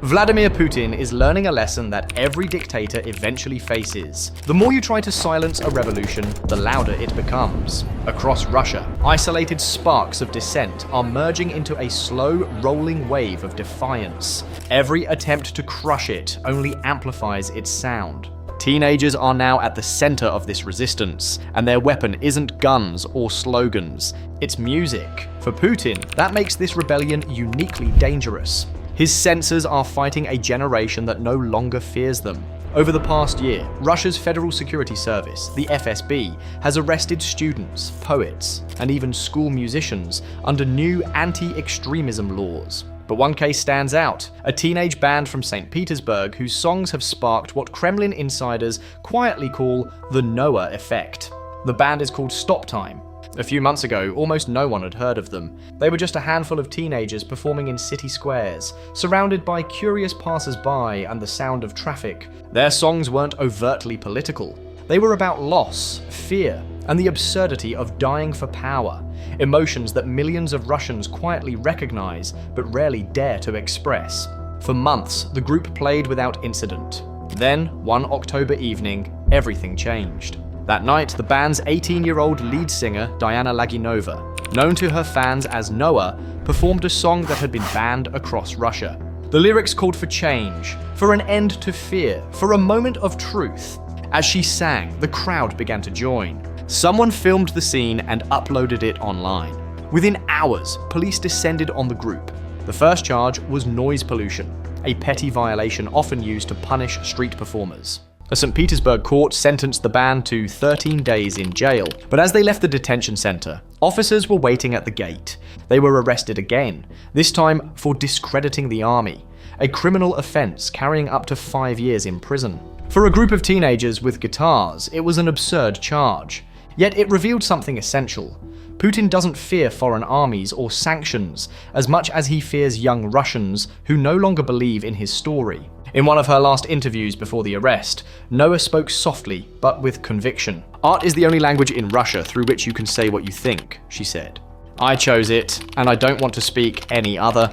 Vladimir Putin is learning a lesson that every dictator eventually faces. The more you try to silence a revolution, the louder it becomes. Across Russia, isolated sparks of dissent are merging into a slow, rolling wave of defiance. Every attempt to crush it only amplifies its sound. Teenagers are now at the center of this resistance, and their weapon isn't guns or slogans, it's music. For Putin, that makes this rebellion uniquely dangerous. His censors are fighting a generation that no longer fears them. Over the past year, Russia's Federal Security Service, the FSB, has arrested students, poets, and even school musicians under new anti-extremism laws. But one case stands out, a teenage band from St. Petersburg whose songs have sparked what Kremlin insiders quietly call the Noah effect. The band is called Stop Time. A few months ago, almost no one had heard of them. They were just a handful of teenagers performing in city squares, surrounded by curious passers-by and the sound of traffic. Their songs weren't overtly political. They were about loss, fear, and the absurdity of dying for power, emotions that millions of Russians quietly recognize but rarely dare to express. For months, the group played without incident. Then, one October evening, everything changed. That night, the band's 18-year-old lead singer, Diana Laginova, known to her fans as Noah, performed a song that had been banned across Russia. The lyrics called for change, for an end to fear, for a moment of truth. As she sang, the crowd began to join. Someone filmed the scene and uploaded it online. Within hours, police descended on the group. The first charge was noise pollution, a petty violation often used to punish street performers. A St. Petersburg court sentenced the band to 13 days in jail, but as they left the detention center, officers were waiting at the gate. They were arrested again, this time for discrediting the army, a criminal offense carrying up to 5 years in prison. For a group of teenagers with guitars, it was an absurd charge. Yet it revealed something essential. Putin doesn't fear foreign armies or sanctions as much as he fears young Russians who no longer believe in his story. In one of her last interviews before the arrest, Noah spoke softly but with conviction. "Art is the only language in Russia through which you can say what you think," she said. "I chose it, and I don't want to speak any other."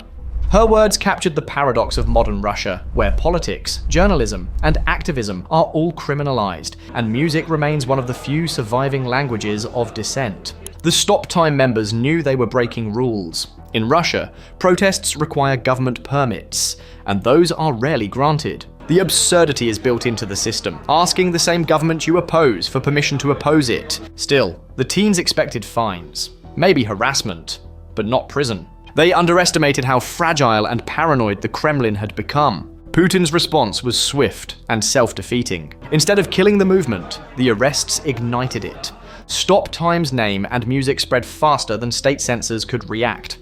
Her words captured the paradox of modern Russia, where politics, journalism, and activism are all criminalized, and music remains one of the few surviving languages of dissent. The Stop Time members knew they were breaking rules. In Russia, protests require government permits, and those are rarely granted. The absurdity is built into the system, asking the same government you oppose for permission to oppose it. Still, the teens expected fines, maybe harassment, but not prison. They underestimated how fragile and paranoid the Kremlin had become. Putin's response was swift and self-defeating. Instead of killing the movement, the arrests ignited it. Stop Time's name and music spread faster than state censors could react.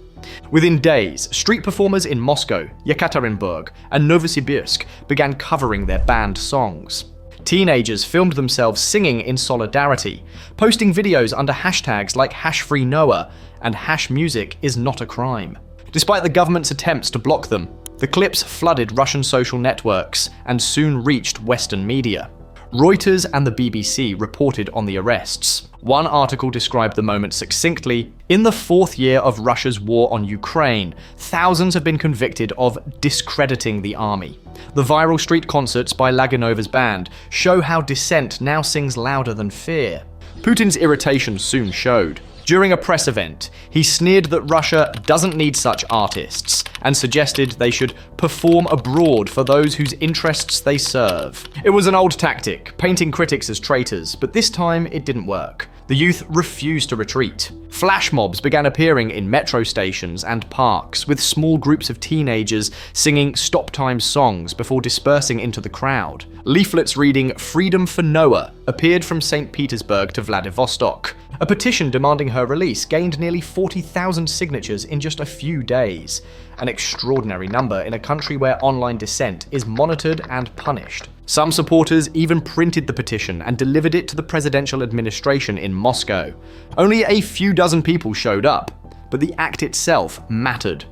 Within days, street performers in Moscow, Yekaterinburg, and Novosibirsk began covering their banned songs. Teenagers filmed themselves singing in solidarity, posting videos under hashtags like #FreeNoah and #music is not a crime. Despite the government's attempts to block them, the clips flooded Russian social networks and soon reached Western media. Reuters and the BBC reported on the arrests. One article described the moment succinctly: "In the 4th year of Russia's war on Ukraine, thousands have been convicted of discrediting the army." The viral street concerts by Laginova's band show how dissent now sings louder than fear. Putin's irritation soon showed. During a press event, he sneered that Russia doesn't need such artists and suggested they should perform abroad for those whose interests they serve. It was an old tactic, painting critics as traitors, but this time it didn't work. The youth refused to retreat. Flash mobs began appearing in metro stations and parks, with small groups of teenagers singing Stop Time songs before dispersing into the crowd. Leaflets reading "Freedom for Noah" appeared from St. Petersburg to Vladivostok. A petition demanding her release gained nearly 40,000 signatures in just a few days, an extraordinary number in a country where online dissent is monitored and punished. Some supporters even printed the petition and delivered it to the presidential administration in Moscow. Only a few dozen people showed up, but the act itself mattered.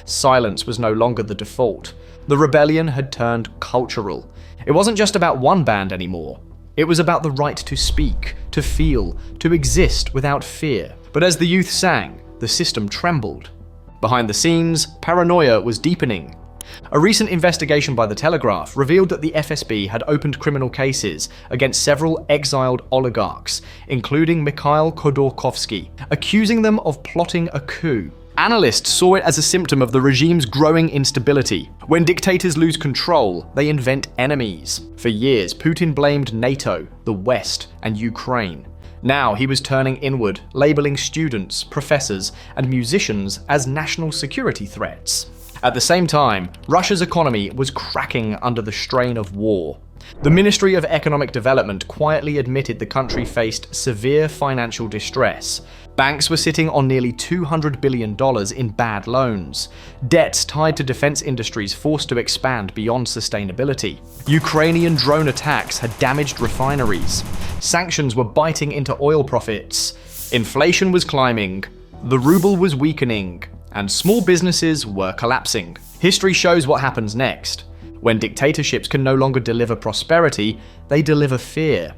Silence was no longer the default. The rebellion had turned cultural. It wasn't just about one band anymore. It was about the right to speak, to feel, to exist without fear. But as the youth sang, the system trembled. Behind the scenes, paranoia was deepening. A recent investigation by The Telegraph revealed that the FSB had opened criminal cases against several exiled oligarchs, including Mikhail Khodorkovsky, accusing them of plotting a coup. Analysts saw it as a symptom of the regime's growing instability. When dictators lose control, they invent enemies. For years, Putin blamed NATO, the West, and Ukraine. Now he was turning inward, labeling students, professors, and musicians as national security threats. At the same time, Russia's economy was cracking under the strain of war. The Ministry of Economic Development quietly admitted the country faced severe financial distress. Banks were sitting on nearly $200 billion in bad loans. Debts tied to defense industries forced to expand beyond sustainability. Ukrainian drone attacks had damaged refineries. Sanctions were biting into oil profits. Inflation was climbing. The ruble was weakening. And small businesses were collapsing. History shows what happens next. When dictatorships can no longer deliver prosperity, they deliver fear.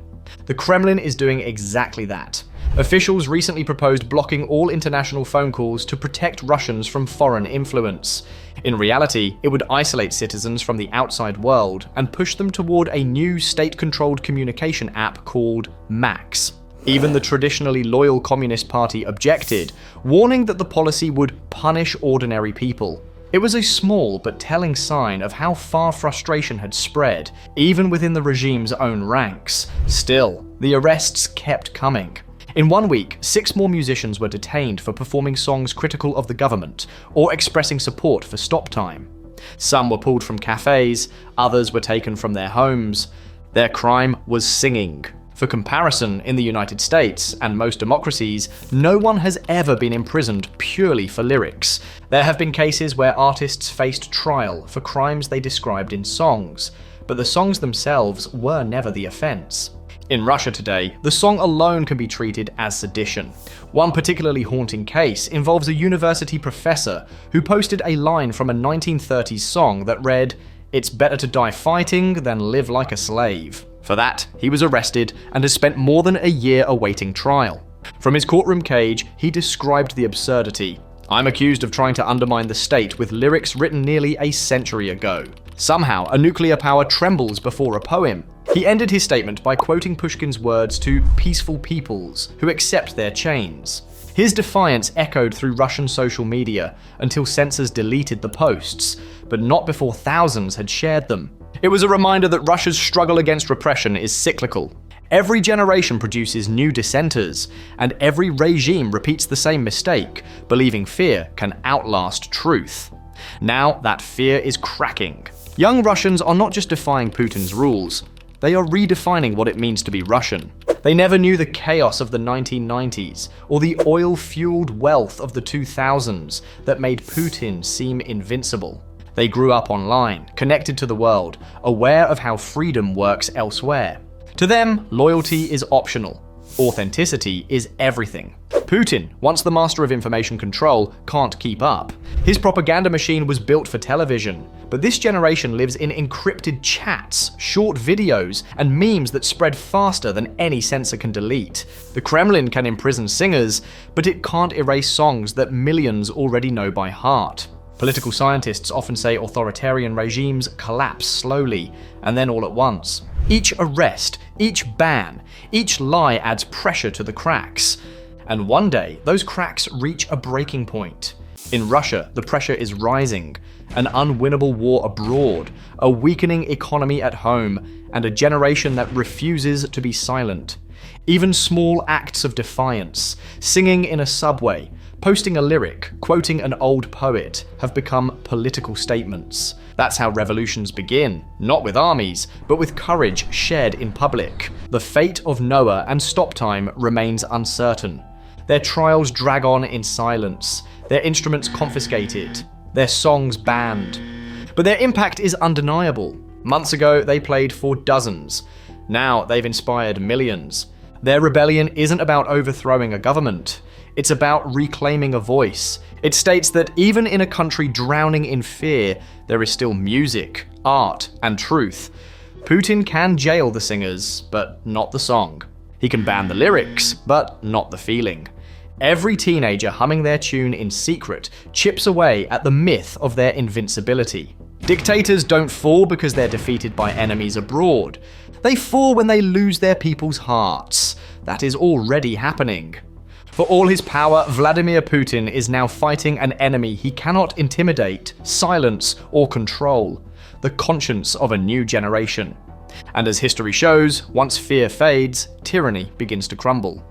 The Kremlin is doing exactly that. Officials recently proposed blocking all international phone calls to protect Russians from foreign influence. In reality, it would isolate citizens from the outside world and push them toward a new state-controlled communication app called Max. Even the traditionally loyal Communist Party objected, warning that the policy would punish ordinary people. It was a small but telling sign of how far frustration had spread, even within the regime's own ranks. Still, the arrests kept coming. In 1 week, 6 more musicians were detained for performing songs critical of the government or expressing support for stop time. Some were pulled from cafes, others were taken from their homes. Their crime was singing. For comparison, in the United States and most democracies, no one has ever been imprisoned purely for lyrics. There have been cases where artists faced trial for crimes they described in songs, but the songs themselves were never the offense. In Russia today, the song alone can be treated as sedition. One particularly haunting case involves a university professor who posted a line from a 1930s song that read, "It's better to die fighting than live like a slave." For that, he was arrested and has spent more than a year awaiting trial. From his courtroom cage, he described the absurdity. "I'm accused of trying to undermine the state with lyrics written nearly a century ago. Somehow, a nuclear power trembles before a poem." He ended his statement by quoting Pushkin's words to peaceful peoples who accept their chains. His defiance echoed through Russian social media until censors deleted the posts, but not before thousands had shared them. It was a reminder that Russia's struggle against repression is cyclical. Every generation produces new dissenters, and every regime repeats the same mistake, believing fear can outlast truth. Now that fear is cracking. Young Russians are not just defying Putin's rules, they are redefining what it means to be Russian. They never knew the chaos of the 1990s, or the oil-fueled wealth of the 2000s that made Putin seem invincible. They grew up online, connected to the world, aware of how freedom works elsewhere. To them, loyalty is optional. Authenticity is everything. Putin, once the master of information control, can't keep up. His propaganda machine was built for television, but this generation lives in encrypted chats, short videos, and memes that spread faster than any censor can delete. The Kremlin can imprison singers, but it can't erase songs that millions already know by heart. Political scientists often say authoritarian regimes collapse slowly, and then all at once. Each arrest, each ban, each lie adds pressure to the cracks. And one day, those cracks reach a breaking point. In Russia, the pressure is rising. An unwinnable war abroad, a weakening economy at home, and a generation that refuses to be silent. Even small acts of defiance, singing in a subway, posting a lyric, quoting an old poet, have become political statements. That's how revolutions begin, not with armies, but with courage shared in public. The fate of Noah and Stop Time remains uncertain. Their trials drag on in silence, their instruments confiscated, their songs banned. But their impact is undeniable. Months ago, they played for dozens. Now they've inspired millions. Their rebellion isn't about overthrowing a government. It's about reclaiming a voice. It states that even in a country drowning in fear, there is still music, art, and truth. Putin can jail the singers, but not the song. He can ban the lyrics, but not the feeling. Every teenager humming their tune in secret chips away at the myth of their invincibility. Dictators don't fall because they're defeated by enemies abroad. They fall when they lose their people's hearts. That is already happening. For all his power, Vladimir Putin is now fighting an enemy he cannot intimidate, silence, or control: the conscience of a new generation. And as history shows, once fear fades, tyranny begins to crumble.